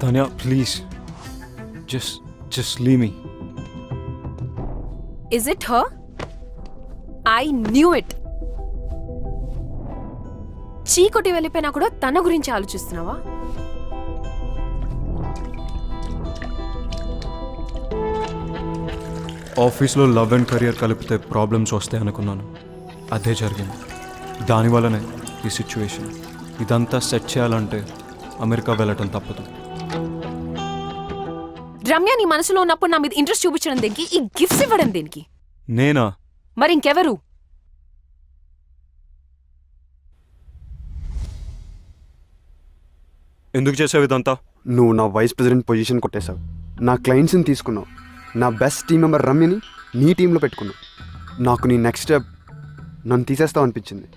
Tanya, please. Just leave me. Is it her? I knew it. చీకొట్టి వెళ్ళిపోయినా కూడా తన గురించి ఆలోచిస్తున్నావా? ఆఫీస్లో లవ్ అండ్ కెరియర్ కలిపితే ప్రాబ్లమ్స్ వస్తాయి అనుకున్నాను. అదే జరిగింది. దానివల్లనే ఈ సిచ్యువేషన్. ఇదంతా సెట్ చేయాలంటే అమెరికా వెళ్ళటం తప్పదు. రమ్య నీ మనసులో ఉన్నప్పుడు నా మీద ఇంట్రెస్ట్ చూపించడం దేనికి? ఈ గిఫ్ట్స్ ఇవ్వడం దేనికి? నేనా? మరి ఇంకెవరు? ఎందుకు చేసావు ఇదంతా? నువ్వు నా వైస్ ప్రెసిడెంట్ పొజిషన్ కొట్టేశావు, నా క్లయింట్స్ని తీసుకున్నావు, నా బెస్ట్ టీం మెంబర్ రమ్యని నీ టీంలో పెట్టుకున్నావు. నాకు నీ నెక్స్ట్ స్టెప్ నన్ను తీసేస్తావు అనిపించింది,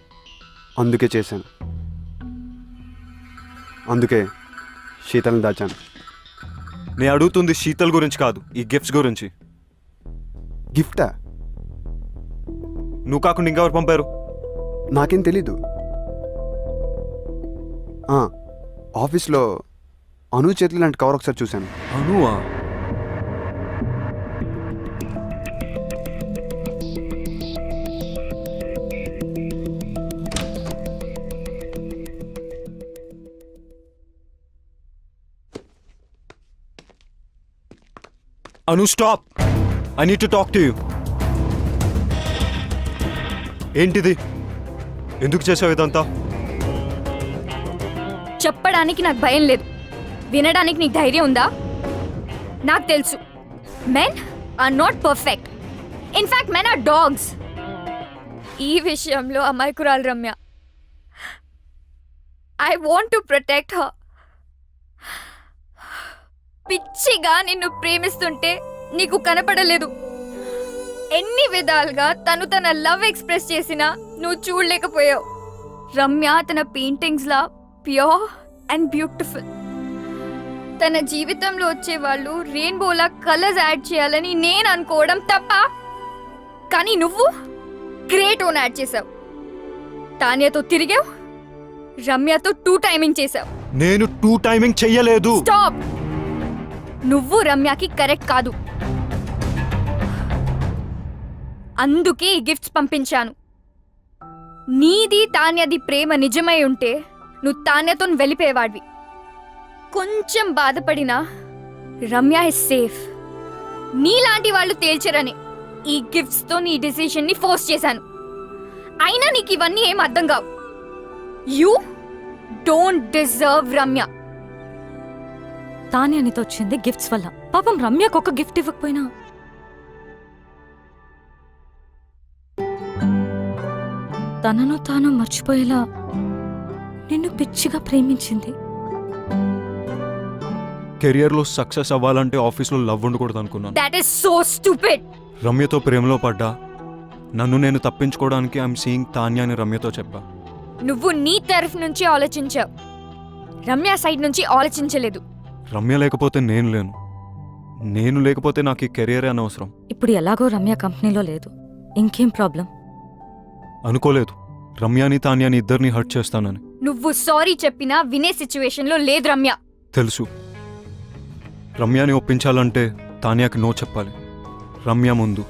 అందుకే చేశాను. అందుకే శీతల్ని దాచాను. నేను అడుగుతుంది శీతల్ గురించి కాదు, ఈ గిఫ్ట్స్ గురించి. గిఫ్టా? నువ్వు కాకుండా ఇంకెవరు పంపారు? నాకేం తెలీదు. ఆఫీస్లో అను చేతులు లాంటి కవర్ ఒకసారి చూశాను. అనువా? Anu, stop! I need to talk to you. ఏంటిది? ఎందుకు చేసావు ఇదంతా? చెప్పడానికి నాకు భయం లేదు, వినడానికి నీకు ధైర్యం ఉందా? నాకు తెలుసు, men are not perfect. In fact men are dogs. ఈ విషయంలో అమాయకురాలు Ramya. I want to protect her. పిచ్చిగా నిన్ను ప్రేమిస్తుంటే నీకు కనపడలేదు. ఎన్ని విధాలుగా తను తన లవ్ ఎక్స్ప్రెస్ చేసినా నువ్వు చూడలేకపోయావు. రమ్య తన paintings law pure and beautiful. తన జీవితంలో వచ్చే వాళ్ళు రెయిన్బోలా కలర్స్ యాడ్ చేయాలని నేను అనుకోవడం తప్ప, కానీ నువ్వు గ్రే టోన్ యాడ్ చేసావు. తాన్యతో తిరిగావు, రమ్యతో 2 టైమింగ్ చేసావు. నేను 2 టైమింగ్ చెయ్యలేదు. స్టాప్! నువ్వు రమ్యకి కరెక్ట్ కాదు, అందుకే ఈ గిఫ్ట్స్ పంపించాను. నీది తాన్యది ప్రేమ నిజమై ఉంటే నువ్వు తాన్యతో వెళ్ళిపోయేవాడివి. కొంచెం బాధపడినా రమ్య ఇస్ సేఫ్. నీలాంటి వాళ్ళు తేల్చరని ఈ గిఫ్ట్స్తో నీ డిసిషన్ని ఫోర్స్ చేశాను. అయినా నీకు ఇవన్నీ ఏం అర్థం కావు. You don't deserve Ramya. తానే అనితో వచ్చింది గిఫ్ట్స్ వల్ల. పాపం రమ్యకు ఒక గిఫ్ట్ ఇవ్వకపోయినా తనను తాను మర్చిపోయేలా నిన్ను పిచ్చిగా ప్రేమించింది. కెరియర్లో సక్సెస్ అవ్వాలంటే ఆఫీస్లో లవ్ ఉండకూడదు అనుకున్నాను. That is so stupid. రమ్యతో ప్రేమలో పడ్డా. నన్ను నేను తప్పించుకోవడానికి ఐఎమ్ సీయింగ్ తాన్య అని రమ్యతో చెప్పా. నువ్వు నీ తరఫు నుంచి ఆలోచించావు, రమ్య సైడ్ నుంచి ఆలోచించలేదు. రమ్య లేకపోతే నేను లేను, నేను లేకపోతే నాకు ఈ కెరియరే అనవసరం. ఇప్పుడు ఎలాగో రమ్య కంపెనీలో లేదు, ఇంకేం ప్రాబ్లం? అనుకోలేదు రమ్యాని తాన్యాని ఇద్దరిని హర్ట్ చేస్తానని. నువ్వు సారీ చెప్పినా వినే సిచ్యువేషన్లో లేదు రమ్య. తెలుసు. రమ్యాని ఒప్పించాలంటే తాన్యాకి నో చెప్పాలి రమ్య ముందు.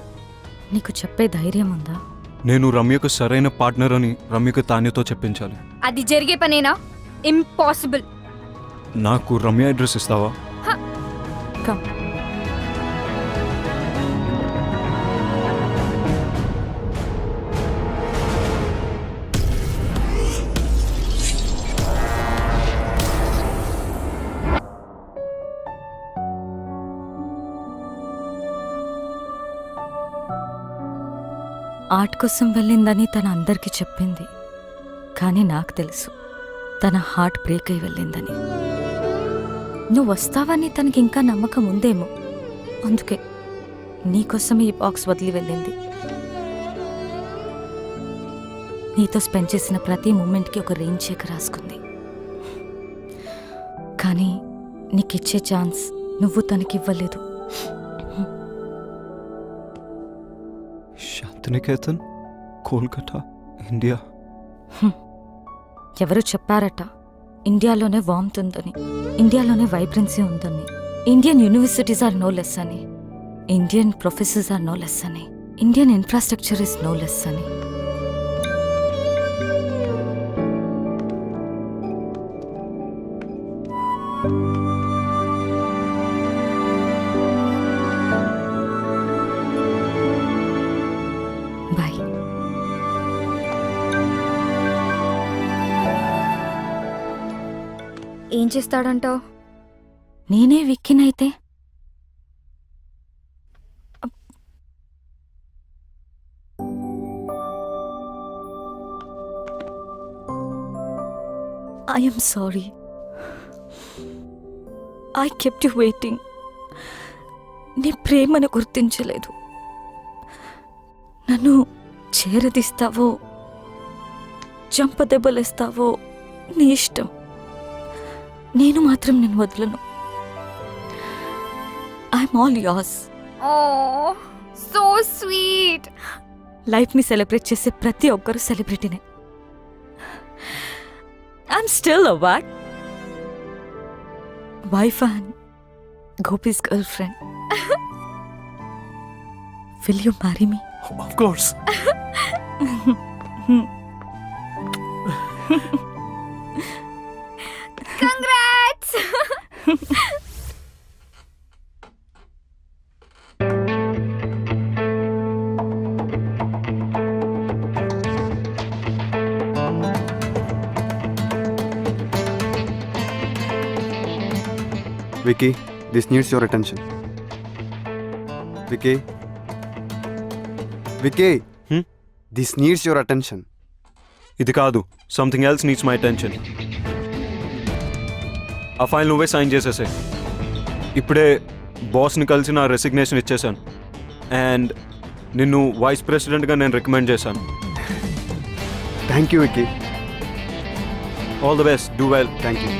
నీకు చెప్పే ధైర్యం ఉందా? నేను రమ్యకు సరైన పార్ట్నర్ అని రమ్యకు తాన్యతో చెప్పించాలి. అది జరిగే పనేనా? ఇంపాసిబుల్. నాకు రమ్య అడ్రస్ ఇస్తావా? కమ్. ఆర్ట్ కోసం వెళ్ళిందని తన అందరికీ చెప్పింది, కానీ నాకు తెలుసు తన హార్ట్ బ్రేక్ అయి వెళ్ళిందని. నువ్వు వస్తావని తనకి ఇంకా నమ్మకం ఉందేమో, అందుకే నీకోసం ఈ బాక్స్ వదిలి వెళ్ళింది. నీతో స్పెండ్ చేసిన ప్రతి మూమెంట్కి ఒక రెయిన్ షేక్ రాసుకుంది. కానీ నీకిచ్చే ఛాన్స్ నువ్వు తనకివ్వలేదు. శాంతినికేతన్, కోల్కతా, ఇండియా. ఎవరు చెప్పారట ఇండియాలోనే వార్మ్త్ ఉందని, ఇండియాలోనే వైబ్రెన్సీ ఉందని, Indian universities are no less అని, Indian professors are no less అని, Indian infrastructure is no less అని. బాయ్. ఏం చేస్తాడంటావు? నేనే విక్కినైతే I am sorry. I kept you waiting. నీ ప్రేమను గుర్తించలేదు. నన్ను చేరదీస్తావో చంపదెబ్బలేస్తావో నీ ఇష్టం. నేను మాత్రం నేను వదలను. I'm all yours. Oh so sweet. లైఫ్ని సెలబ్రేట్ చేసే ప్రతి ఒక్కరు సెలబ్రిటీనే. I'm still a wife and Gopi's girlfriend. Will you marry me? Of course. Congrats. Vicky, this needs your attention. Vicky. Vicky. This needs your attention. ఇది కాదు, something else needs my attention. ఆ file నువ్వే sign చేసేసాయి. ఇప్పుడే బాస్ని కలిసి నా resignation ఇచ్చేసాను. And నిన్ను vice ప్రెసిడెంట్గా నేను రికమెండ్ చేశాను. Thank you, Vicky. All the best, do well. Thank you.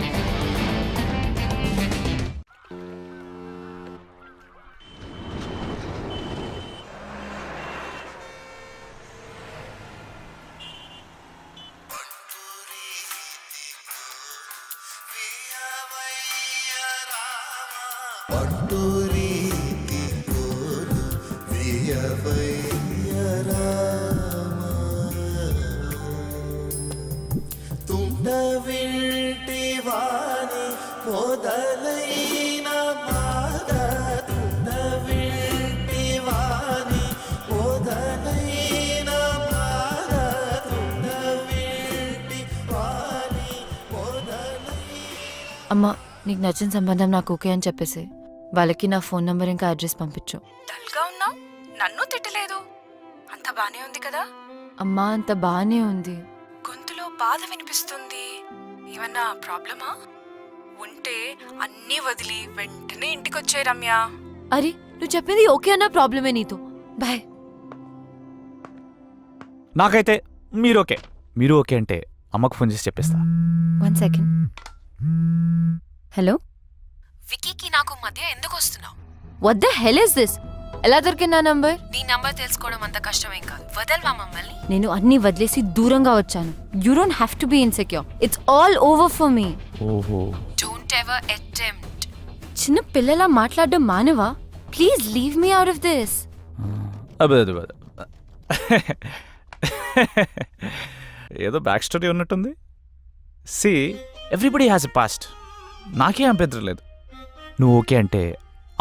తుండవింటివాని మొదలైన బాధ, తుండవింటివాని మొదలైన బాధ, తుండవింటివాని మొదలైన. అమ్మా, నీకు నచ్చిన సంబంధం నాకు ఓకే అని చెప్పేసి వాళ్ళకి నా ఫోన్ నంబర్ ఇంకా అడ్రస్ పంపించు. డల్గా ఉన్నావు, నన్ను తిట్టలేదు. అంత బానే ఉంది కదా? అమ్మా, అంత బాగానే ఉంది. గొంతులో బాధ వినిపిస్తుంది. ఏమన్నా ప్రాబ్లమా? ఉంటే అన్నీ వదిలి వెంటనే ఇంటికొచ్చే రమ్య. అరే, నువ్వు చెప్పింది ఓకే అన్న ప్రాబ్లమే నీతో. బాయ్. నాకైతే మీరు ఓకే. మీరు ఓకే అంటే అమ్మకు ఫోన్ చేసి చెప్పేస్తా. 1 సెకండ్. హలో, వికీకి నాకు మధ్య ఎందుకు వస్తున్నావు? What the hell is this? ఎలా దొరికింది నా నంబర్? నీ నంబర్ తెలుసుకోవడం అంత కష్టమేం కాదు. వదల్వా మమ్మల్ని. నేను అన్ని వదిలేసి దూరంగా వచ్చాను. You don't have to be insecure. It's all over for me. ఓహో, డోంట్ ఎవర్ అటెంప్ట్. చిన్న పిల్లలా మాట్లాడడం మానవా? Please leave me out of this. అదే ఏదో బ్యాక్ స్టోరీ ఉన్నట్టుంది. See, everybody has a past. నాకే అభ్యంతరం లేదు. నువ్వు ఓకే అంటే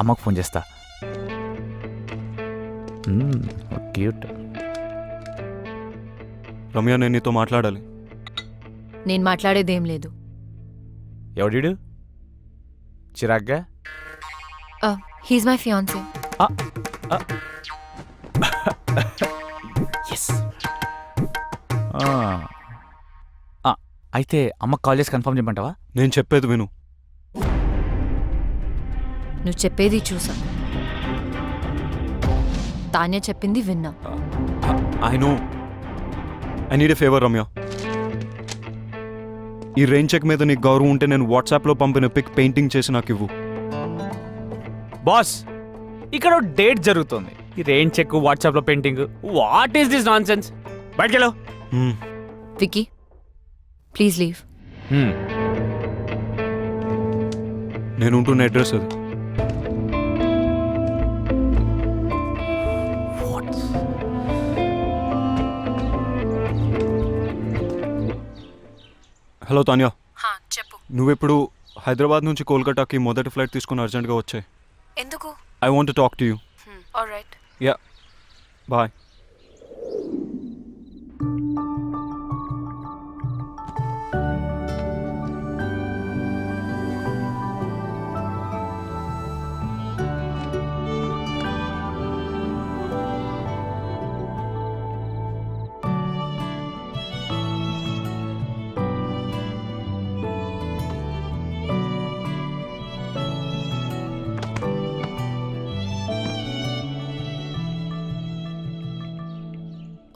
అమ్మకు ఫోన్ చేస్తా. క్యూట్. రమ్య, నేను నీతో మాట్లాడాలి. నేను మాట్లాడేదేం లేదు. ఎవడీడు? చిరాగ్గా? He's my fiancee. ఎస్. అయితే అమ్మకు కాల్ చేసి కన్ఫర్మ్ చేయమంటావా? నేను చెప్పేది విను. నువ్వు చెప్పేది చూసా, తాన్య చెప్పింది విన్నా. I know. I need a favour Ramya. ఈ రెయిన్ చెక్ మీద నీకు గౌరవం ఉంటే నేను వాట్సాప్లో పంపిన పిక్ పెయింటింగ్ చేసి నాకు ఇవ్వు. బాస్, ఇక్కడ డేట్ జరుగుతుంది. ఈ రెయిన్ చెక్, వాట్సాప్లో painting, what is this nonsense? బయటకెళ్ళు. Vicky please leave. నేను ఉంటున్న అడ్రస్ అది. హలో తాన్యా, చెప్పు. నువ్వెప్పుడు హైదరాబాద్ నుంచి కోల్కతాకి మొదటి ఫ్లైట్ తీసుకుని అర్జెంట్గా వచ్చాయి. ఎందుకు? I want to talk to you. Alright. Yeah, bye.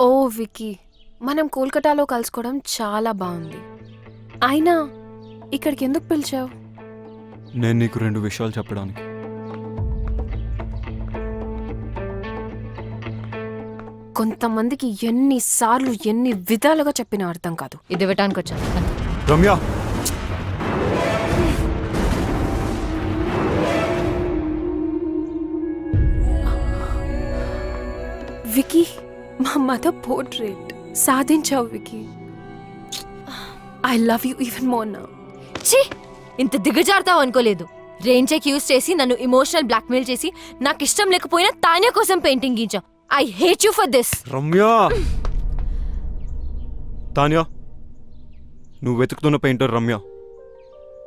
ఓ వికీ, మనం కోల్కతాలో కలుసుకోవడం చాలా బాగుంది. అయినా ఇక్కడికి ఎందుకు పిలిచావు? నేను నీకు 2 విషయాలు చెప్పడానికి. కొంతమందికి ఎన్నిసార్లు ఎన్ని విధాలుగా చెప్పినా అర్థం కాదు. ఇది ఇవ్వటానికి వచ్చాను అంతే. రమ్య, వికీ, మా మదర్ పోర్ట్రేట్ సాధించావు Vicky. I love you even more now. ఛీ, ఇంత దిగజారుతావు అనుకోలేదు. రెయిన్ చెక్ యూస్ చేసి నన్ను ఇమోషనల్ బ్లాక్మెయిల్ చేసి నాకు ఇష్టం లేకపోయినా తానే కోసం పెయింటింగ్ గీంచావు. I hate you for this. Ramya. Tanya, నువ్వు వెతుకుతున్న పెయింటర్ రమ్య.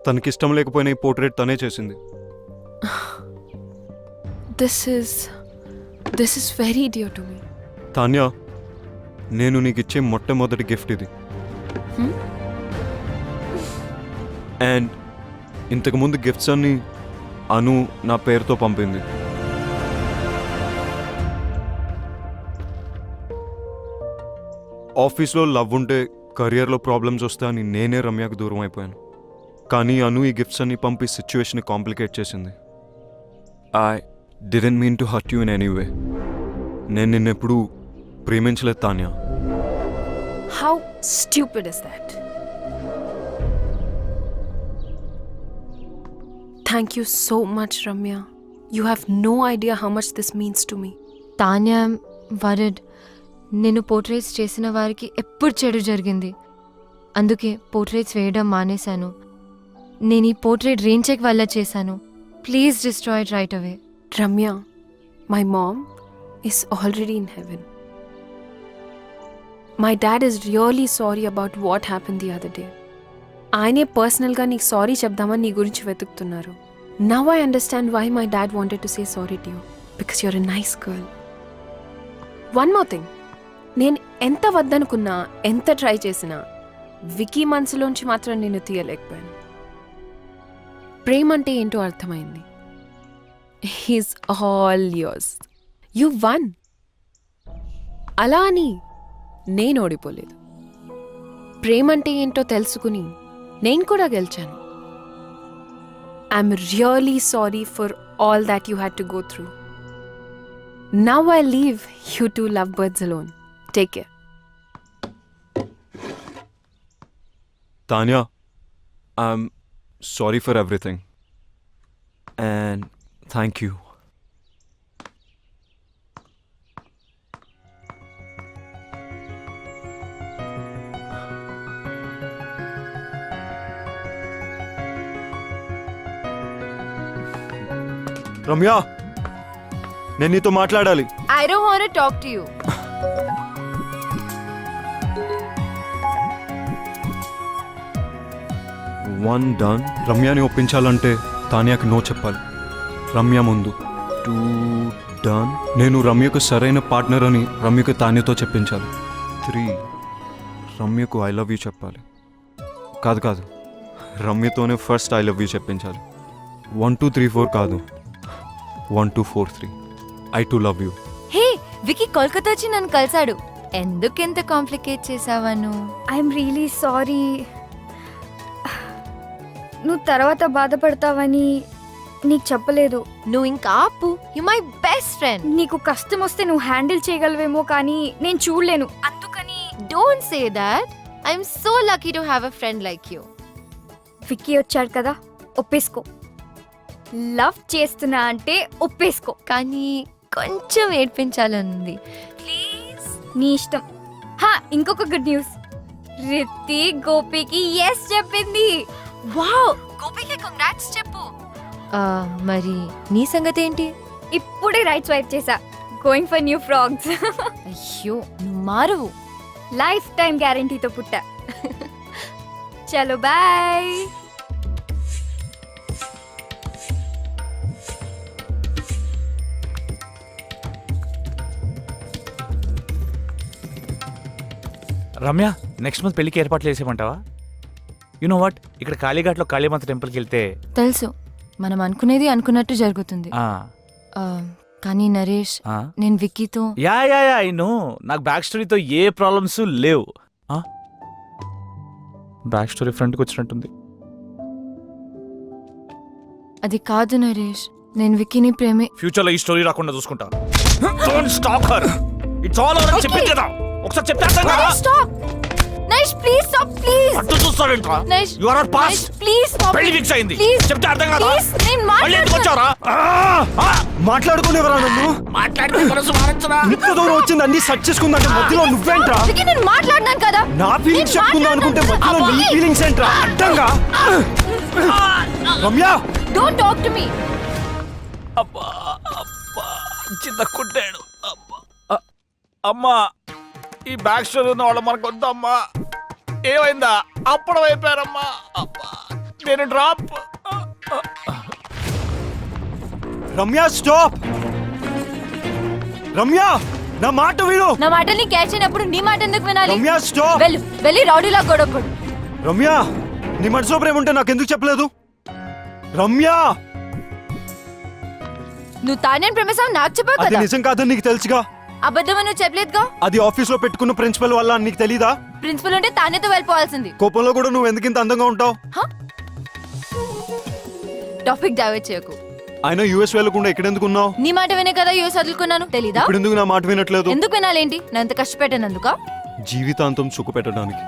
తనకిష్టం లేకపోయినా ఈ పోర్ట్రేట్ తనే చేసింది. This is very dear to me. Tanya, నేను నీకు ఇచ్చే మొట్టమొదటి గిఫ్ట్ ఇది. అండ్ ఇంతకుముందు గిఫ్ట్స్ అన్ని అను నా పేరుతో పంపింది. ఆఫీస్లో లవ్ ఉంటే కెరియర్లో ప్రాబ్లమ్స్ వస్తాయని నేనే రమ్యకు దూరం అయిపోయాను. కానీ అను ఈ గిఫ్ట్స్ అన్ని పంపి సిచ్యువేషన్ కాంప్లికేట్ చేసింది. I didn't mean to hurt you in any way. నేను నిన్నెప్పుడు ప్రేమించలేదు Tanya. How stupid is that? Thank you so much Ramya. You have no idea how much this means to me. Tanya వరడ్. నేను పోర్ట్రేట్స్ చేసిన వారికి ఎప్పుడు చెడు జరిగింది. అందుకే పోర్ట్రేట్స్ వేయడం మానేశాను. నేను ఈ పోర్ట్రేట్ రెయిన్ చెక్ వల్ల చేశాను. Please destroy it right away. Ramya, my mom is already in heaven. My dad is really sorry about what happened the other day. ఆయనే పర్సనల్గా నీకు సారీ చెప్దామని నీ గురించి వెతుకుతున్నారు. Now I understand why my dad wanted to say sorry to you. Because you're a nice girl. One more thing. నేను ఎంత వద్దనుకున్నా, ఎంత ట్రై చేసినా వికీ మనసులోంచి మాత్రం నేను తీయలేకపోయాను. ప్రేమ అంటే ఏంటో అర్థమైంది. He's all yours. You won. అలా అని నేను ఓడిపోలేదు. ప్రేమంటే ఏంటో తెలుసుకుని నేను కూడా గెలిచాను. I'm really sorry for all that you had to go through. Now I leave you to love birds alone. Take care. Tanya, I'm sorry for everything and thank you. Ramya, నేను నీతో మాట్లాడాలి. I don't want to talk to you. One done. రమ్యని ఒప్పించాలంటే తాన్యాకి no చెప్పాలి. రమ్య ముందు 2 done. నేను రమ్యకు సరైన పార్ట్నర్ అని రమ్యకు తాన్యతో చెప్పించాలి. 3 రమ్యకు ఐ లవ్ యూ చెప్పాలి. కాదు, రమ్యతోనే ఫస్ట్ ఐ లవ్ యూ చెప్పించాలి. 1 2 3 4 కాదు, 1 2 4 3 I too love you. Hey, Vicky Kolkata వచ్చి నన్ను కలిశాడు. ఎందుకెంత కాంప్లికేట్ చేసావాను? I'm really sorry. నువ్వు తర్వాత బాధపడతావని నీకు చెప్పలేదు. నువ్వు ఇంకా ఆపు. You my best friend. నీకు కష్టం వస్తే నువ్వు హ్యాండిల్ చేయగలవేమో కానీ నేను చూడలేను. అందుకని don't say that. I'm so lucky to have a friend like you. Vicky వచ్చాడు కదా, ఒప్పేసుకో. లవ్ చేస్తున్నా అంటే ఒప్పేసుకో. కానీ కొంచెం ఏడ్పించాలనుంది. ప్లీజ్. నీ ఇష్టం. ఇంకొక గుడ్ న్యూస్. రిత్తి గోపికి ఎస్ చెప్పింది. వావ్, గోపికి కంగ్రాట్స్ చెప్పు. మరి నీ సంగతి ఏంటి? ఇప్పుడే రైట్ స్వైప్ చేసా. Going for new frogs. అయ్యో, నువ్వు మారువు. లైఫ్ టైం గ్యారంటీతో పుట్టా. చలో బాయ్. రమ్య, నెక్స్ట్ మంత్ పెళ్లికి ఏర్పాట్లు చేసేయమంటావా? యు నో వాట్, ఇక్కడ కాళీఘాట్లో కాళీమాత టెంపుల్కి వెళ్తే తెలుసు, మనం అనుకునేది అనుకున్నట్టు జరుగుతుంది. కానీ నరేష్, నేను విక్కీతో యా ఐ నో. నాకు బ్యాక్ స్టోరీతో ఏ ప్రాబ్లమ్స్ లేవు. బ్యాక్ స్టోరీ ఫ్రంట్కి వచ్చినట్టుంది. అది కాదు నరేష్, నేను విక్కీని ప్రేమే. ఫ్యూచర్లో ఈ స్టోరీ రాకుండా చూసుకుంటా. Don't stop her. It's all over. చెప్పింది కదా, ఒకసారి చెప్తే అర్థం కాదా? Stop Naresh, please stop, please. అట్టు చూస్తావేంట్రా? Naresh, you are past. Please stop. పెళ్లి ఫిక్స్ అయింది. ప్లీజ్ చెప్తే అర్థం కాదా? ప్లీజ్, నేను మళ్ళీ ఎందుకు వచ్చావురా? మాట్లాడుకునేవరా నన్ను? మాట్లాడితే మనసు మారచ్చురా. ఇంత దూరం వచ్చింది అన్ని సెట్ చేసుకుందంటే మధ్యలో నువ్వేంట్రా? విక్కీ, నేను మాట్లాడినాను కదా. నా ఫీలింగ్స్ చెప్పుకుందాం అనుకుంటే మధ్యలో నీ ఫీలింగ్స్ ఏంట్రా? అడ్డంగా. Ramya, don't talk to me. అబ్బా అబ్బా, చిన్న కుట్టాడు. అబ్బా అమ్మా, ఈ బ్యాక్ స్టోరీ ఉన్న వాళ్ళు మనకు వద్దమ్మా. ఏమైందా? అప్పుడు అయిపోయారమ్మా. అబ్బా, నేను డ్రాప్. రమ్య స్టాప్. రమ్య, నా మాట విను. నా మాటల్ని క్యాచ్ అయినప్పుడు నీ మాట ఎందుకు వినాలి? రమ్య స్టాప్. వెళ్ళి రౌడీలా గొడవపడు. రమ్య, నీ మనసులో ప్రేమ ఉంటే నాకెందుకు చెప్పలేదు? రమ్య, నువ్వు తానే ప్రేమసావు నాకు చెప్పావు అది కదా. నిజం కాదని నీకు తెలుసుగా. అబద్ధం నువ్వు చెప్పలేదుగా. అది ఆఫీస్ లో పెట్టుకున్న ప్రిన్సిపల్ వల్ల అని నీకు తెలీదా? ప్రిన్సిపల్ ఉంటే తానేతో వెళ్ళిపోవాల్సింది. కోపంలో కూడా నువ్వు ఎందుకు ఇంత అందంగా ఉంటావు? టాపిక్ డైవర్ట్ చేయకు. ఆయన యూఎస్ వెళ్ళకుండా ఇక్కడ ఎందుకు ఉన్నావు? నీ మాట వినే కదా యూఎస్ వదులుకున్నాను, తెలీదా? ఇప్పుడు ఎందుకు నా మాట వినట్లేదు? ఎందుకు వినాలేంటి? నేను ఎంత కష్టపెట్టానందుక? జీవితాంతం సుఖ పెట్టడానికి.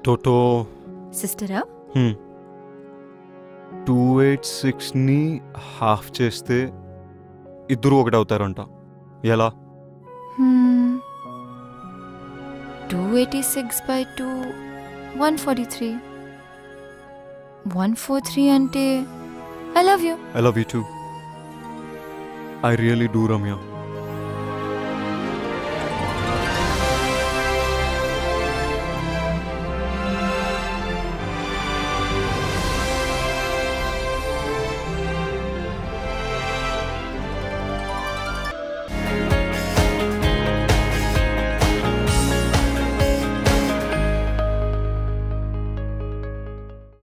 టోటో సిస్టరా? 286 ని హాఫ్ చేస్తే ఇద్దరు ఒకటవుతారంట. ఎలా? 286 by 2 143. 143 అంటే I love you. I love you two. I really do Ramya.